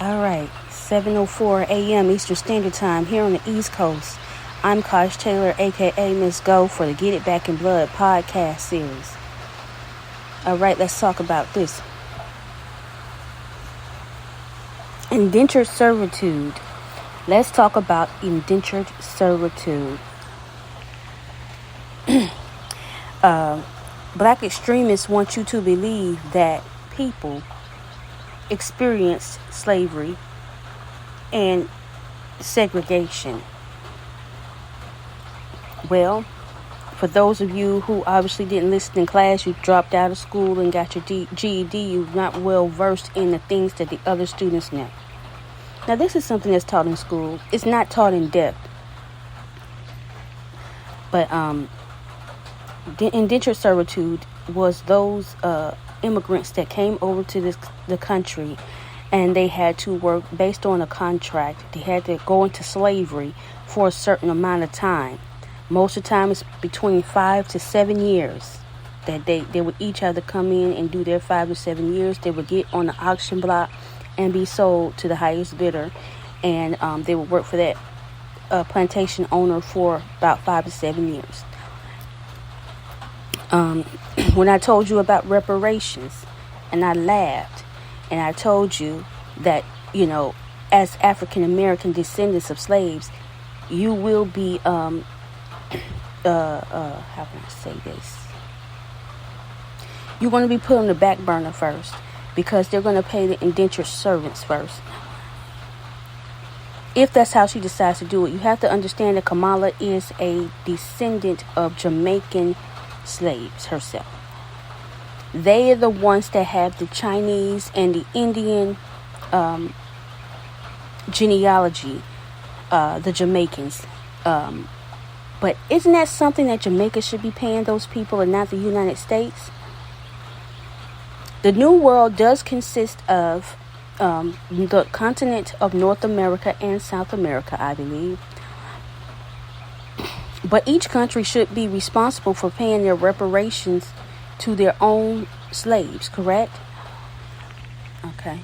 All right, 7:04 a.m. Eastern Standard Time here on the East Coast. I'm Kosh Taylor, aka Miss Go, for the Get It Back in Blood podcast series. All right, let's talk about this. Indentured servitude. Let's talk about indentured servitude. Black extremists want you to believe that people experienced slavery and segregation. Well, for those of you who obviously didn't listen in class, you dropped out of school and got your GED, you're not well versed in the things that the other students know. Now, this is something that's taught in school. It's not taught in depth. But the indentured servitude was those immigrants that came over to the country, and they had to work based on a contract. They had to go into slavery for a certain amount of time. Most of the time, it's between 5 to 7 years that they would each have to come in and do their 5 to 7 years. They would get on the auction block and be sold to the highest bidder, and they would work for that plantation owner for about 5 to 7 years. When I told you about reparations, and I laughed, and I told you that, as African American descendants of slaves, you will be, how can I say this? You're going to be put on the back burner first, because they're going to pay the indentured servants first. If that's how she decides to do it, you have to understand that Kamala is a descendant of Jamaican slaves herself. They are the ones that have the Chinese and the Indian genealogy, the Jamaicans. But isn't that something that Jamaica should be paying those people and not the United States? The New World does consist of the continent of North America and South America, I believe. But each country should be responsible for paying their reparations to their own slaves, correct? Okay.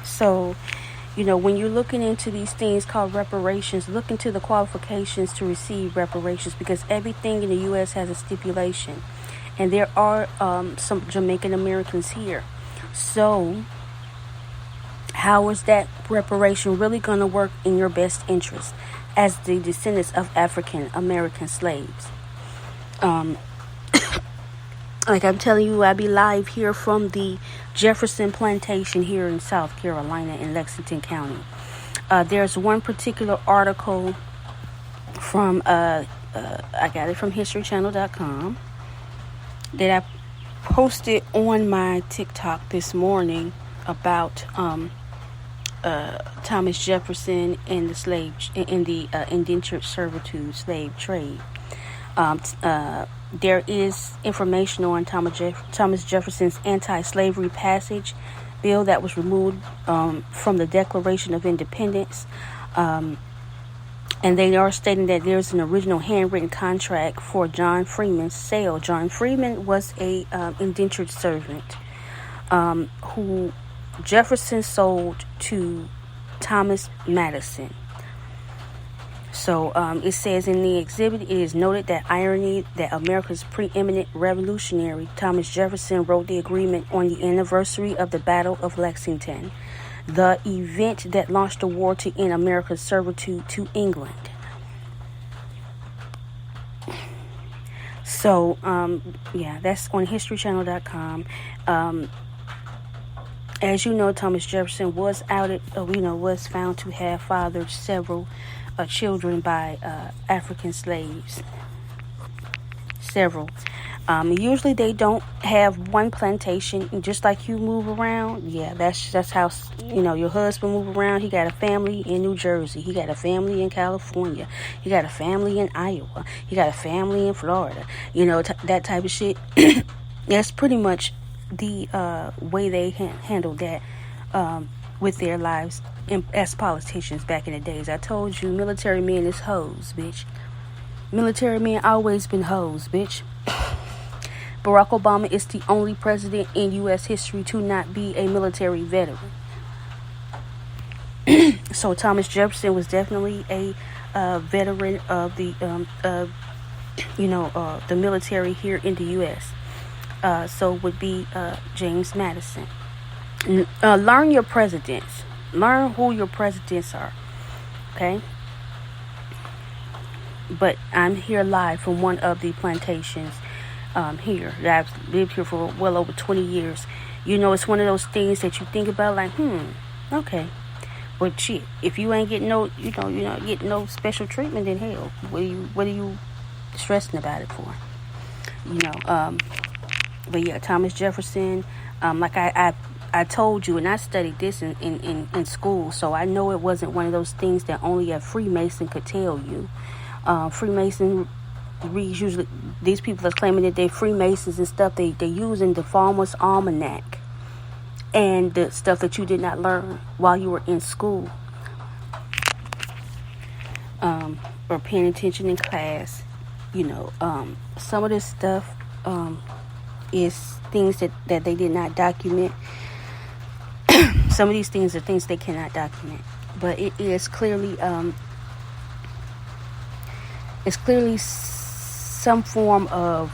So, when you're looking into these things called reparations, look into the qualifications to receive reparations, because everything in the U.S. has a stipulation. And there are some Jamaican Americans here. So, how is that reparation really going to work in your best interest as the descendants of African American slaves? Like I'm telling you, I'll be live here from the Jefferson Plantation here in South Carolina in Lexington County. There's one particular article from, I got it from historychannel.com, that I posted on my TikTok this morning about Thomas Jefferson and the indentured servitude slave trade. There is information on Thomas Jefferson's anti-slavery passage bill that was removed from the Declaration of Independence. And they are stating that there's an original handwritten contract for John Freeman's sale. John Freeman was a indentured servant who Jefferson sold to Thomas Madison. So it says in the exhibit, it is noted that irony that America's preeminent revolutionary Thomas Jefferson wrote the agreement on the anniversary of the Battle of Lexington, the event that launched the war to end America's servitude to England. So, that's on historychannel.com. As you know, Thomas Jefferson was was found to have fathered several children by African slaves. Several. Usually they don't have one plantation. Just like you move around, that's how your husband move around. He got a family in New Jersey. He got a family in California. He got a family in Iowa. He got a family in Florida. That type of shit. That's pretty much the way they handle that. with their lives as politicians back in the days. I told you, military men is hoes, bitch. Military men always been hoes, bitch. Barack Obama is the only president in U.S. history to not be a military veteran. So Thomas Jefferson was definitely a veteran of the the military here in the U.S. So would be James Madison. Learn your presidents. Learn who your presidents are. Okay? But I'm here live from one of the plantations here. I've lived here for well over 20 years. You know, it's one of those things that you think about like, okay. But shit, if you ain't getting no, you're not getting no special treatment, then hell, what are you stressing about it for? But yeah, Thomas Jefferson, like I told you, and I studied this in school, so I know it wasn't one of those things that only a Freemason could tell you. Freemason usually, these people that's claiming that they're Freemasons and stuff, they use in the Farmer's Almanac and the stuff that you did not learn while you were in school or paying attention in class. Some of this stuff is things that they did not document. Some of these things are things they cannot document, but it is clearly some form of,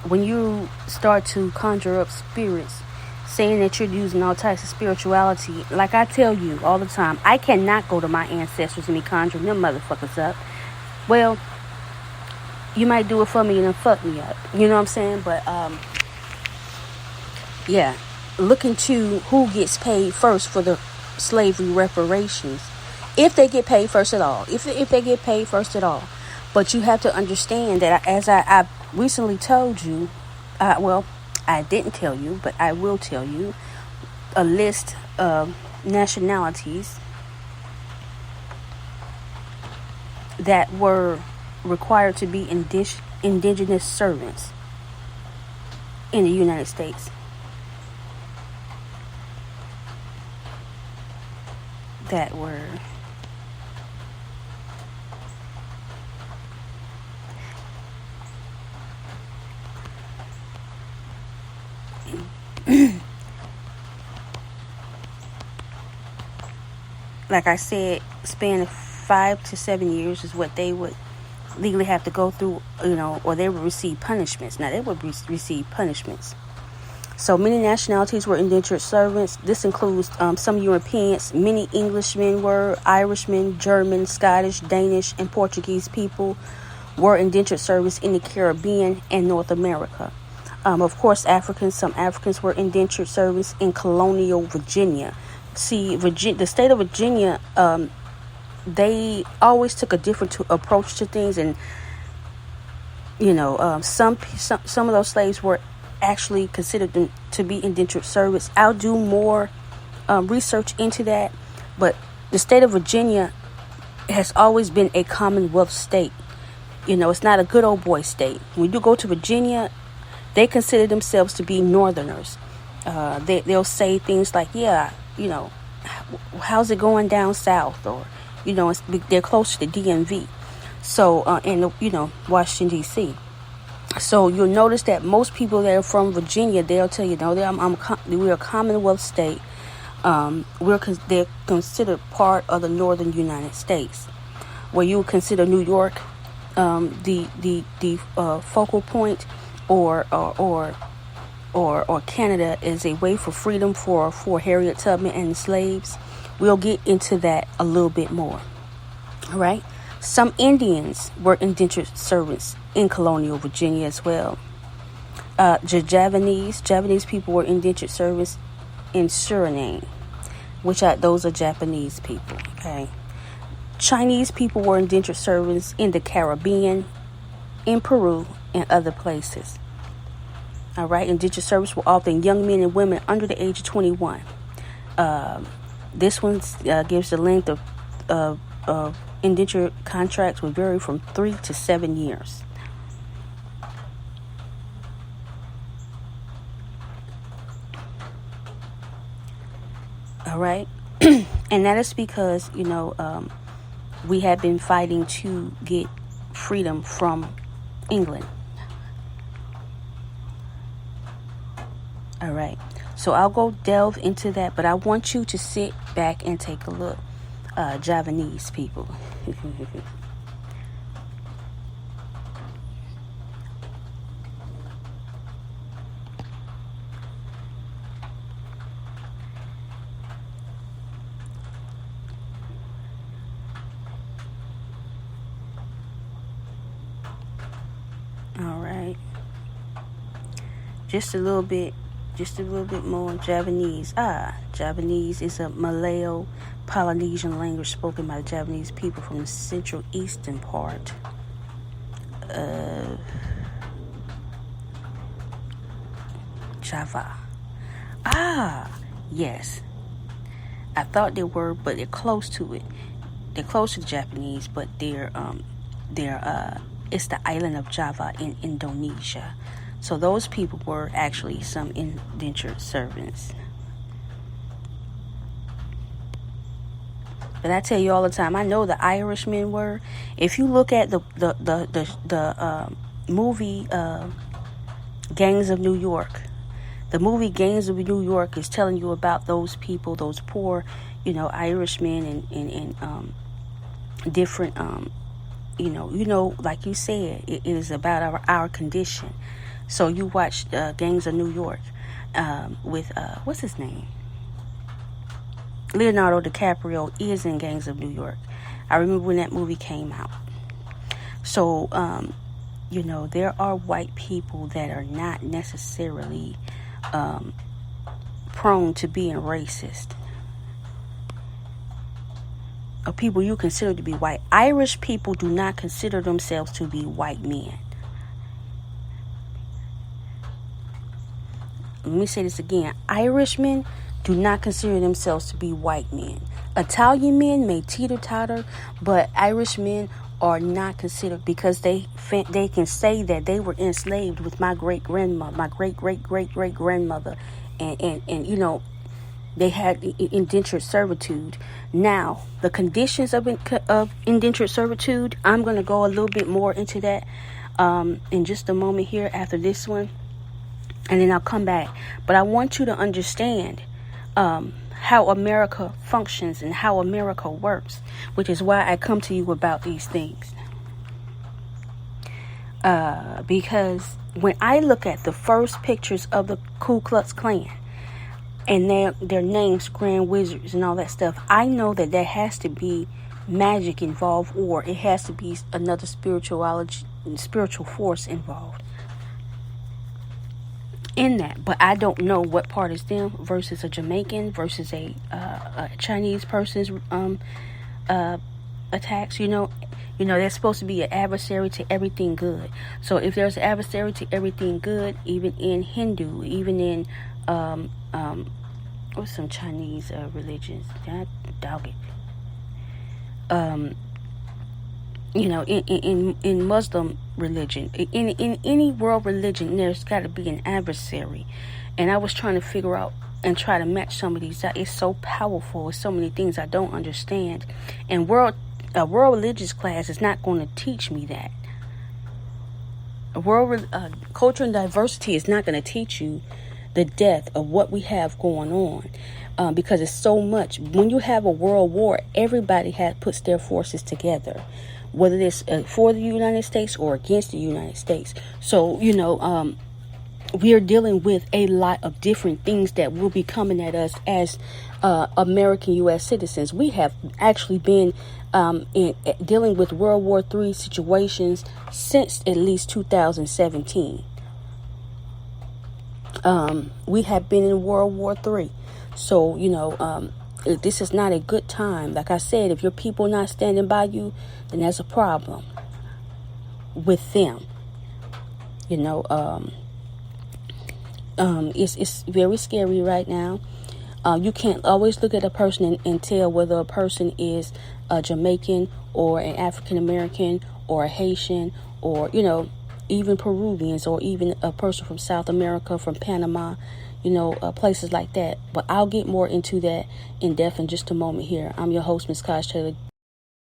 when you start to conjure up spirits, saying that you're using all types of spirituality. Like I tell you all the time, I cannot go to my ancestors and be conjuring them motherfuckers up. Well, you might do it for me and then fuck me up. You know what I'm saying? But yeah, look into who gets paid first for the slavery reparations, if they get paid first at all. If they get paid first at all. But you have to understand that, as I recently told you, I didn't tell you, but I will tell you, a list of nationalities that were required to be indigenous servants in the United States. That were like I said, span of 5 to 7 years is what they would legally have to go through, or they would receive punishments. Now, they would receive punishments. So many nationalities were indentured servants. This includes some Europeans. Many Englishmen were, Irishmen, German, Scottish, Danish, and Portuguese people were indentured servants in the Caribbean and North America. Of course, some Africans were indentured servants in colonial Virginia. See, the state of Virginia, they always took a different approach to things, and some of those slaves were actually considered to be indentured servants. I'll do more research into that, but the state of Virginia has always been a Commonwealth state. It's not a good old boy state. When you go to Virginia, they consider themselves to be Northerners. They'll say things like, how's it going down south? Or, they're close to the DMV. So, and, Washington, D.C. So you'll notice that most people that are from Virginia, they'll tell you, we're a Commonwealth state. They're considered part of the northern United States, where you consider New York the focal point, or Canada is a way for freedom for Harriet Tubman and the slaves. We'll get into that a little bit more. All right. Some Indians were indentured servants in colonial Virginia as well. Javanese people were indentured servants in Suriname, those are Japanese people. Okay. Chinese people were indentured servants in the Caribbean, in Peru, and other places. All right. Indentured servants were often young men and women under the age of 21. This one gives the length of indentured contracts would vary from 3 to 7 years. All right. And that is because, we have been fighting to get freedom from England. All right. So I'll go delve into that, but I want you to sit back and take a look. Javanese people. All right. Just a little bit more Javanese. Javanese is a Malayo-Polynesian language spoken by the Javanese people from the central eastern part of Java. Yes. I thought they were, but they're close to it. They're close to the Japanese, but it's the island of Java in Indonesia. So those people were actually some indentured servants. But I tell you all the time, I know the Irishmen were. If you look at the movie Gangs of New York, the movie Gangs of New York is telling you about those people, those poor, Irishmen and different, like you said, it is about our condition. So you watched Gangs of New York with, what's his name? Leonardo DiCaprio is in Gangs of New York. I remember when that movie came out. So, there are white people that are not necessarily prone to being racist. Or people you consider to be white. Irish people do not consider themselves to be white men. Let me say this again. Irishmen do not consider themselves to be white men. Italian men may teeter-totter, but Irishmen are not considered, because they can say that they were enslaved with my great-grandmother, my great-great-great-great-grandmother, and they had indentured servitude. Now, the conditions of indentured servitude, I'm going to go a little bit more into that in just a moment here after this one. And then I'll come back. But I want you to understand how America functions and how America works, which is why I come to you about these things. Because when I look at the first pictures of the Ku Klux Klan and their names, Grand Wizards and all that stuff, I know that there has to be magic involved, or it has to be another spiritual force involved in that. But I don't know what part is them versus a Jamaican versus a Chinese person's attacks. There's supposed to be an adversary to everything good. So if there's an adversary to everything good, even in Hindu, even in what's some Chinese religions, I dog it. In Muslim religion, in any world religion, there's got to be an adversary. And I was trying to figure out and try to match some of these. It's so powerful. It's so many things I don't understand. And a world religious class is not going to teach me that. Culture and diversity is not going to teach you the depth of what we have going on. Because it's so much. When you have a world war, everybody puts their forces together, whether it's for the United States or against the United States. So, we are dealing with a lot of different things that will be coming at us as American U.S. citizens. We have actually been dealing with World War III situations since at least 2017. We have been in World War III. So, this is not a good time. Like I said, if your people not standing by you, then that's a problem with them. It's very scary right now. You can't always look at a person and tell whether a person is a Jamaican or an African American or a Haitian or, even Peruvians or even a person from South America, from Panama. places like that. But I'll get more into that in depth in just a moment here. I'm your host, Ms. Kaj Taylor,